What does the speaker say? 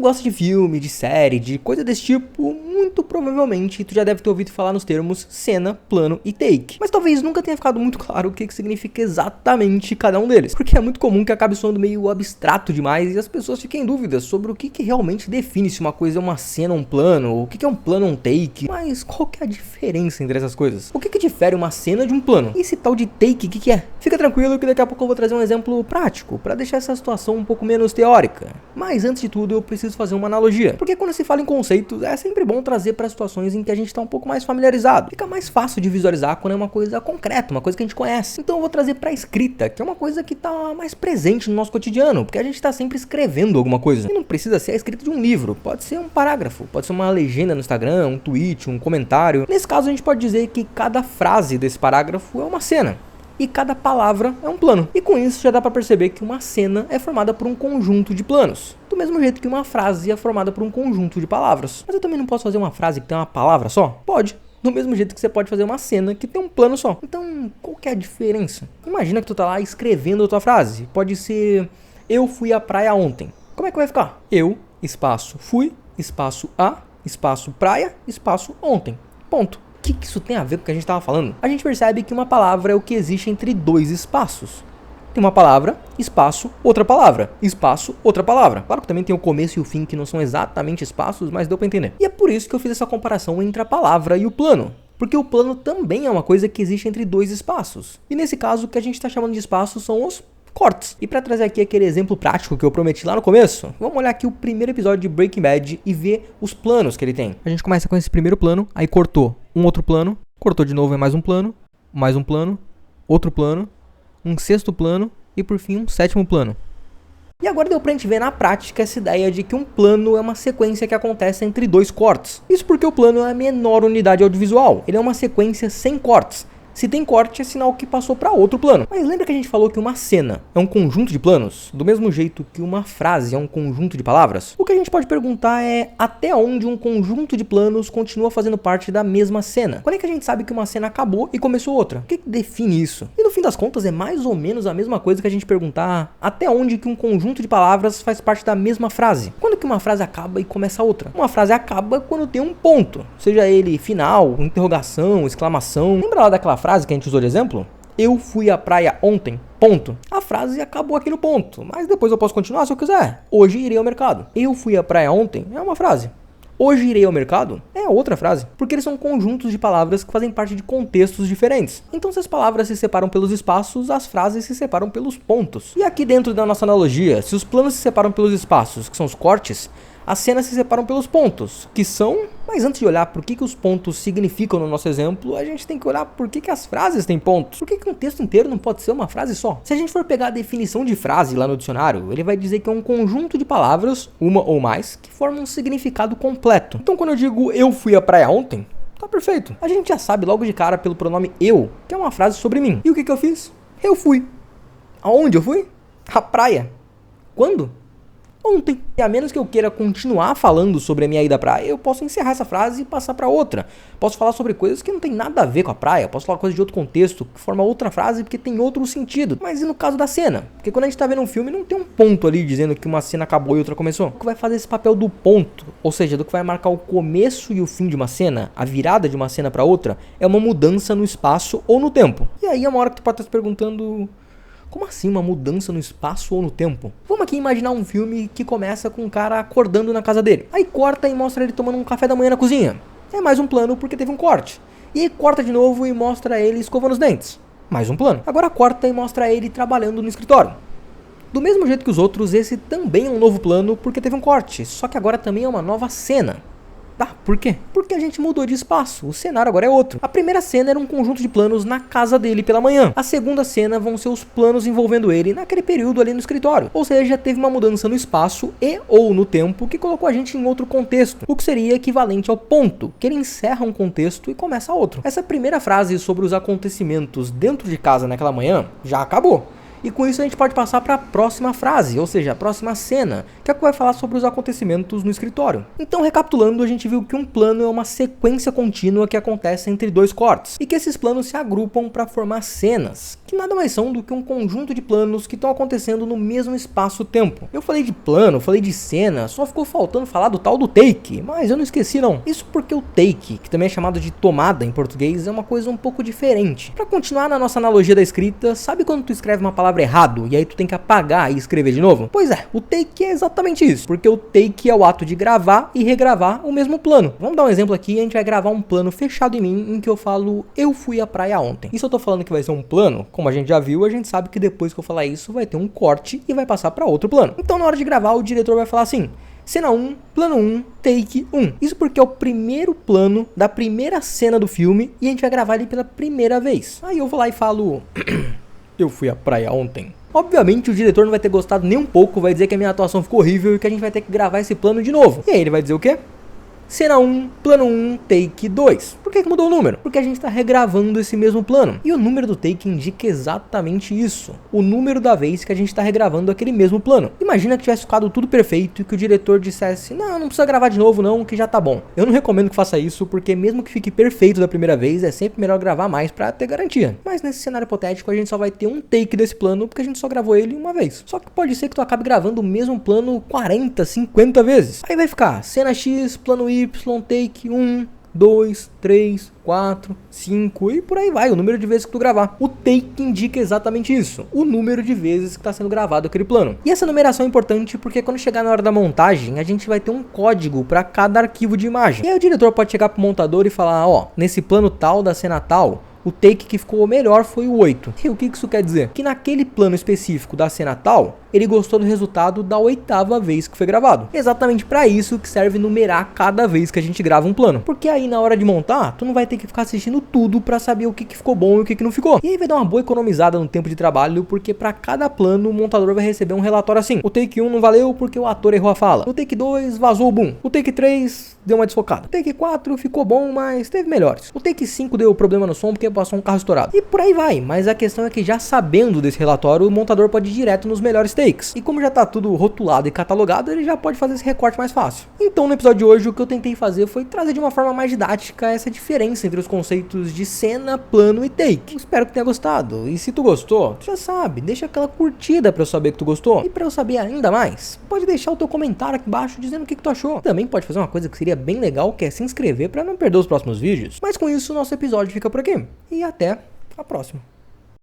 gosta de filme, de série, de coisa desse tipo, muito provavelmente tu já deve ter ouvido falar nos termos cena, plano e take. Mas talvez nunca tenha ficado muito claro o que significa exatamente cada um deles, porque é muito comum que acabe soando meio abstrato demais e as pessoas fiquem em dúvidas sobre o que realmente define se uma coisa é uma cena ou um plano, o que é um plano ou um take. Mas qual que é a diferença entre essas coisas? O que difere uma cena de um plano? E esse tal de take, o que é? Fica tranquilo que daqui a pouco eu vou trazer um exemplo prático, para deixar essa situação um pouco menos teórica. Mas antes de tudo eu preciso fazer uma analogia, porque quando se fala em conceitos é sempre bom trazer para situações em que a gente está um pouco mais familiarizado. Fica mais fácil de visualizar quando é uma coisa concreta, uma coisa que a gente conhece. Então eu vou trazer para escrita, que é uma coisa que está mais presente no nosso cotidiano, porque a gente está sempre escrevendo alguma coisa. E não precisa ser a escrita de um livro, pode ser um parágrafo, pode ser uma legenda no Instagram, um tweet, um comentário. Nesse caso a gente pode dizer que cada frase desse parágrafo é uma cena. E cada palavra é um plano. E com isso já dá pra perceber que uma cena é formada por um conjunto de planos. Do mesmo jeito que uma frase é formada por um conjunto de palavras. Mas eu também não posso fazer uma frase que tem uma palavra só? Pode. Do mesmo jeito que você pode fazer uma cena que tem um plano só. Então, qual que é a diferença? Imagina que tu tá lá escrevendo a tua frase. Pode ser: eu fui à praia ontem. Como é que vai ficar? Eu, espaço, fui, espaço a, espaço praia, espaço ontem. Ponto. O que isso tem a ver com o que a gente estava falando? A gente percebe que uma palavra é o que existe entre dois espaços. Tem uma palavra, espaço, outra palavra. Espaço, outra palavra. Claro que também tem o começo e o fim que não são exatamente espaços, mas deu pra entender. E é por isso que eu fiz essa comparação entre a palavra e o plano. Porque o plano também é uma coisa que existe entre dois espaços. E nesse caso, o que a gente está chamando de espaços são os cortes. E para trazer aqui aquele exemplo prático que eu prometi lá no começo, vamos olhar aqui o primeiro episódio de Breaking Bad e ver os planos que ele tem. A gente começa com esse primeiro plano, aí cortou um outro plano, cortou de novo em mais um plano, outro plano, um sexto plano e por fim um sétimo plano. E agora deu pra gente ver na prática essa ideia de que um plano é uma sequência que acontece entre dois cortes. Isso porque o plano é a menor unidade audiovisual, ele é uma sequência sem cortes. Se tem corte, é sinal que passou para outro plano. Mas lembra que a gente falou que uma cena é um conjunto de planos? Do mesmo jeito que uma frase é um conjunto de palavras? O que a gente pode perguntar é até onde um conjunto de planos continua fazendo parte da mesma cena? Quando é que a gente sabe que uma cena acabou e começou outra? O que define isso? E no fim das contas é mais ou menos a mesma coisa que a gente perguntar até onde que um conjunto de palavras faz parte da mesma frase. Quando que uma frase acaba e começa outra? Uma frase acaba quando tem um ponto, seja ele final, interrogação, exclamação. Lembra lá daquela frase que a gente usou de exemplo? Eu fui à praia ontem, ponto. A frase acabou aqui no ponto, mas depois eu posso continuar se eu quiser. Hoje irei ao mercado. Eu fui à praia ontem é uma frase. Hoje irei ao mercado é outra frase, porque eles são conjuntos de palavras que fazem parte de contextos diferentes. Então se as palavras se separam pelos espaços, as frases se separam pelos pontos. E aqui dentro da nossa analogia, se os planos se separam pelos espaços, que são os cortes, as cenas se separam pelos pontos, que são... Mas antes de olhar por que os pontos significam no nosso exemplo, a gente tem que olhar por que as frases têm pontos. Por que um texto inteiro não pode ser uma frase só? Se a gente for pegar a definição de frase lá no dicionário, ele vai dizer que é um conjunto de palavras, uma ou mais, que formam um significado completo. Então quando eu digo eu fui à praia ontem, tá perfeito. A gente já sabe logo de cara pelo pronome eu, que é uma frase sobre mim. E o que eu fiz? Eu fui. Aonde eu fui? À praia. Quando? Ontem. E a menos que eu queira continuar falando sobre a minha ida à praia, eu posso encerrar essa frase e passar para outra. Posso falar sobre coisas que não tem nada a ver com a praia. Posso falar coisas de outro contexto, que forma outra frase porque tem outro sentido. Mas e no caso da cena? Porque quando a gente tá vendo um filme, não tem um ponto ali dizendo que uma cena acabou e outra começou. O que vai fazer esse papel do ponto, ou seja, do que vai marcar o começo e o fim de uma cena, a virada de uma cena para outra, é uma mudança no espaço ou no tempo. E aí é uma hora que tu pode estar se perguntando... Como assim uma mudança no espaço ou no tempo? Vamos aqui imaginar um filme que começa com um cara acordando na casa dele. Aí corta e mostra ele tomando um café da manhã na cozinha. É mais um plano porque teve um corte. E aí corta de novo e mostra ele escovando os dentes. Mais um plano. Agora corta e mostra ele trabalhando no escritório. Do mesmo jeito que os outros, esse também é um novo plano porque teve um corte. Só que agora também é uma nova cena. Por quê? Porque a gente mudou de espaço, o cenário agora é outro. A primeira cena era um conjunto de planos na casa dele pela manhã. A segunda cena vão ser os planos envolvendo ele naquele período ali no escritório. Ou seja, teve uma mudança no espaço e ou no tempo que colocou a gente em outro contexto. O que seria equivalente ao ponto, que ele encerra um contexto e começa outro. Essa primeira frase sobre os acontecimentos dentro de casa naquela manhã já acabou. E com isso a gente pode passar para a próxima frase, ou seja, a próxima cena, que é o que vai falar sobre os acontecimentos no escritório. Então, recapitulando, a gente viu que um plano é uma sequência contínua que acontece entre dois cortes, e que esses planos se agrupam para formar cenas, que nada mais são do que um conjunto de planos que estão acontecendo no mesmo espaço-tempo. Eu falei de plano, falei de cena, só ficou faltando falar do tal do take, mas eu não esqueci não. Isso porque o take, que também é chamado de tomada em português, é uma coisa um pouco diferente. Para continuar na nossa analogia da escrita, sabe quando tu escreve uma palavra errado e aí tu tem que apagar e escrever de novo? Pois é, o take é exatamente isso, porque o take é o ato de gravar e regravar o mesmo plano. Vamos dar um exemplo aqui, a gente vai gravar um plano fechado em mim, em que eu falo, eu fui à praia ontem. E se eu tô falando que vai ser um plano, como a gente já viu, a gente sabe que depois que eu falar isso, vai ter um corte e vai passar para outro plano. Então na hora de gravar, o diretor vai falar assim, cena 1, plano 1, take 1. Isso porque é o primeiro plano da primeira cena do filme e a gente vai gravar ele pela primeira vez. Aí eu vou lá e falo, eu fui à praia ontem. Obviamente o diretor não vai ter gostado nem um pouco, vai dizer que a minha atuação ficou horrível e que a gente vai ter que gravar esse plano de novo. E aí ele vai dizer o quê? Cena 1, plano 1, take 2. Por que mudou o número? Porque a gente está regravando esse mesmo plano. E o número do take indica exatamente isso. O número da vez que a gente está regravando aquele mesmo plano. Imagina que tivesse ficado tudo perfeito e que o diretor dissesse, não precisa gravar de novo não, que já tá bom. Eu não recomendo que faça isso, porque mesmo que fique perfeito da primeira vez, é sempre melhor gravar mais para ter garantia. Mas nesse cenário hipotético, a gente só vai ter um take desse plano, porque a gente só gravou ele uma vez. Só que pode ser que tu acabe gravando o mesmo plano 40, 50 vezes. Aí vai ficar cena X, plano Y, take 1, 2, 3, 4, 5 e por aí vai, o número de vezes que tu gravar. O take indica exatamente isso, o número de vezes que está sendo gravado aquele plano. E essa numeração é importante porque quando chegar na hora da montagem, a gente vai ter um código para cada arquivo de imagem. E aí o diretor pode chegar pro montador e falar, ó, nesse plano tal da cena tal, o take que ficou melhor foi o 8. E o que isso quer dizer? Que naquele plano específico da cena tal, ele gostou do resultado da 8ª vez que foi gravado. Exatamente para isso que serve numerar cada vez que a gente grava um plano. Porque aí na hora de montar, tu não vai ter que ficar assistindo tudo para saber o que ficou bom e o que não ficou. E aí vai dar uma boa economizada no tempo de trabalho, porque para cada plano o montador vai receber um relatório assim. O take 1 não valeu porque o ator errou a fala. O take 2 vazou o boom. O take 3 deu uma desfocada. O take 4 ficou bom, mas teve melhores. O take 5 deu problema no som porque passou um carro estourado. E por aí vai, mas a questão é que já sabendo desse relatório, o montador pode ir direto nos melhores takes. E como já tá tudo rotulado e catalogado, ele já pode fazer esse recorte mais fácil. Então no episódio de hoje o que eu tentei fazer foi trazer de uma forma mais didática essa diferença entre os conceitos de cena, plano e take. Eu espero que tenha gostado. E se tu gostou, tu já sabe, deixa aquela curtida pra eu saber que tu gostou. E pra eu saber ainda mais, pode deixar o teu comentário aqui embaixo dizendo o que tu achou. Também pode fazer uma coisa que seria bem legal, que é se inscrever pra não perder os próximos vídeos. Mas com isso, nosso episódio fica por aqui. E até a próxima.